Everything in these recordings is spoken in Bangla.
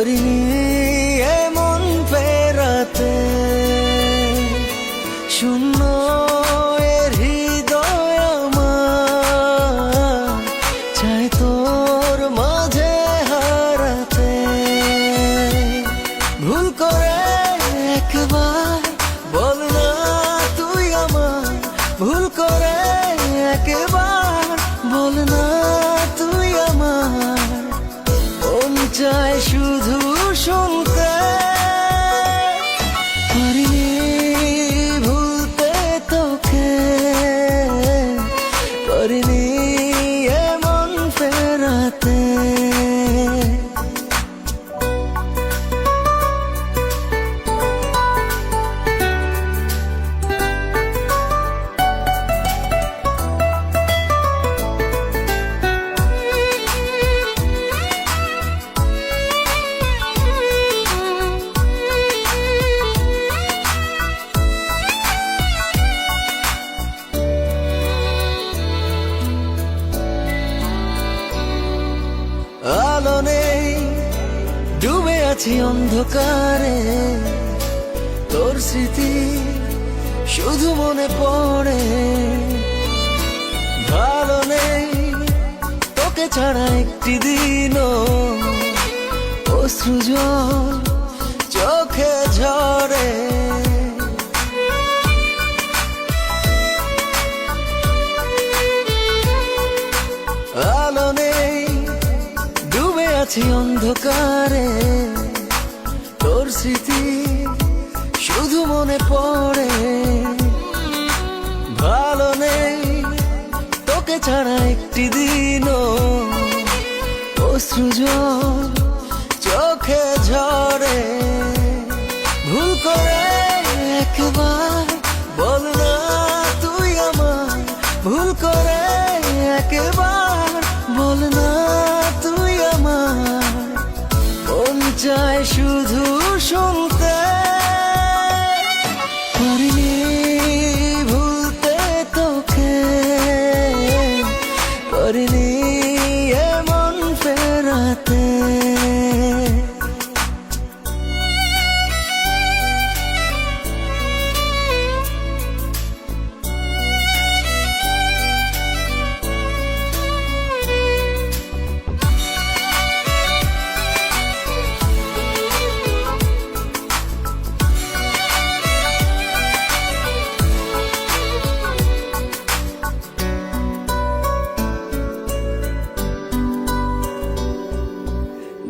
করিনি এমন ফেরাতে, শূন্য এর হৃদয় আমার চাই তোর মাঝে হারাতে। ভুল করে একবার বল না তুই আমার, ভুল করে একবার বল না তুই আমার। মন চায় শুধু শুনতে, পারিনি ভুলতে তোকে, পারিনি এমন ফেরাতে। আলো নেই, ডুবে আছি অন্ধকারে, তোর স্মৃতি শুধু মনে পড়ে। ভালো নেই তোকে ছাড়া একটি দিনও, অশ্রু জল চোখে ঝরে। আলো নেই, ডুবে আছি অন্ধকারে, তোর স্মৃতি শুধু মনে পড়ে। ভালো নেই তোকে ছাড়া একটি দিনও, অশ্রু জল চোখে ঝরে। ভুল করে একবার বল না তুই আমার, ভুল করে একবার বল না তুই আমার। মন চায় শুধু শুনতে, পারিনি ভুলতে তোকে, পারিনি এমন ফেরাতে।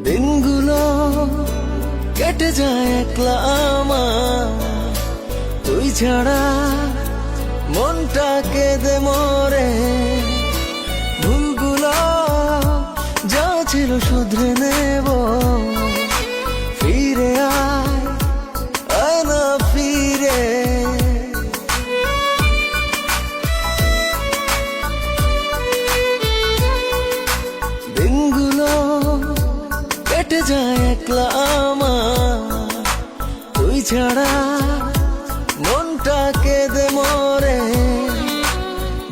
দিনগুলো কেটে যায় একলা আমার, তুই ছাড়া মনটা কেঁদে মরে। ভুলগুলো যা ছিল শুধরে নেব, ফিরে আয় না ফিরে। দিনগুলো কেটে যায় একলা আমার, তুই ছাড়া মনটা কেঁদে মরে।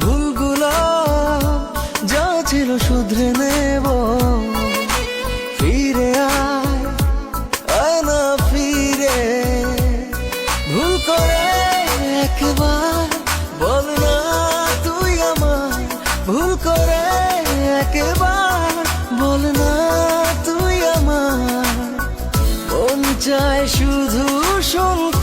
ভুলগুলো যা ছিল শুধরে নেব, ফিরে আয় না ফিরে। ভুল করে একবার বল না তুই আমার, ভুল করে একবার বল না তুই আমার। মন চায় শুধু শুনতে,